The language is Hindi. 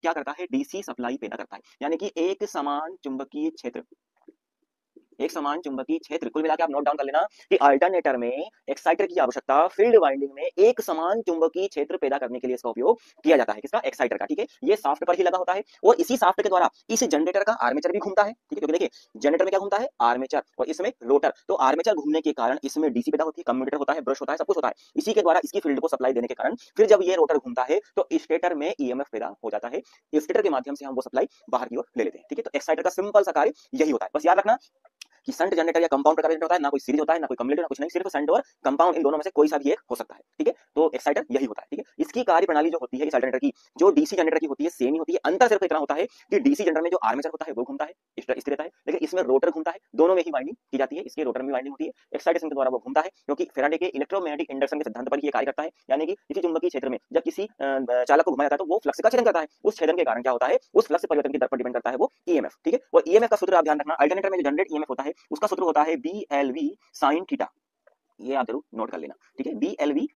क्या करता है, डीसी सप्लाई पैदा करता है। यानी कि एक समान चुंबकीय क्षेत्र, एक समान चुंबकीय क्षेत्र, कुल मिला के आप नोट डाउन कर लेना कि अल्टरनेटर में एक्साइटर की आवश्यकता फील्ड वाइंडिंग में एक समान चुंबकीय क्षेत्र पैदा करने के लिए इसका उपयोग किया जाता है। किसका, एक्साइटर का। ठीक है, ये शाफ्ट पर ही लगा होता है और इसी शाफ्ट के द्वारा इस जनरेटर का आर्मेचर भी घूमता है। ठीक है, क्योंकि देखिए जनरेटर में क्या घूमता है, आर्मेचर, और इसमें रोटर। तो आर्मेचर घूमने के कारण इसमें डीसी पैदा होती है, कम्यूटेटर होता है, ब्रश होता है, सब कुछ होता है। इसी के द्वारा इसकी फील्ड को सप्लाई देने के कारण फिर जब ये रोटर घूमता है तो स्टेटर में ईएमएफ पैदा हो जाता है। स्टेटर के माध्यम से हम वो सप्लाई बाहर की ओर ले लेते हैं। ठीक है, तो एक्साइटर का सिंपल सा कार्य यही होता है। बस याद रखना कि शंट जनरेटर या कंपाउंड प्रकार जनरेटर होता है, ना कोई सीरीज होता है, ना कोई कम्युलेटर, ना कुछ नहीं, सिर्फ शंट और कंपाउंड, इन दोनों में से कोई सा भी एक हो सकता है। ठीक है, तो एक्साइटर यही होता है। ठीक है, इसकी कार्य प्रणाली जो होती है इस अल्टरनेटर की, जो डीसी जनरेटर की होती है सेम ही होती है। अंतर सिर्फ इतना होता है कि डीसी जनरेटर में जो आर्मेचर होता है वो घूमता है, स्थिर रहता है, लेकिन इसमें रोटर घूमता है। दोनों में ही वाइंडिंग की जाती है, इसके रोटर में वाइंडिंग होती है, एक्साइटेशन के द्वारा वो घूमता है, क्योंकि फैराडे के इलेक्ट्रोमैग्नेटिक इंडक्शन के सिद्धांत पर ये कार्य करता है। यानी कि किसी चुंबकीय क्षेत्र में जब किसी चालक को घुमाया जाता है तो वो फ्लक्स का छेदन करता है। उस छेदन के कारण क्या होता है, उस फ्लक्स परिवर्तन की दर पर डिपेंड करता है वो ईएमएफ। ठीक है, और ईएमएफ का सूत्र आप ध्यान रखना, अल्टरनेटर में जो जनरेट ईएमएफ होता है उसका सूत्र होता है B L V sine theta. ये आप जरूर नोट कर लेना। ठीक है, बी एल वी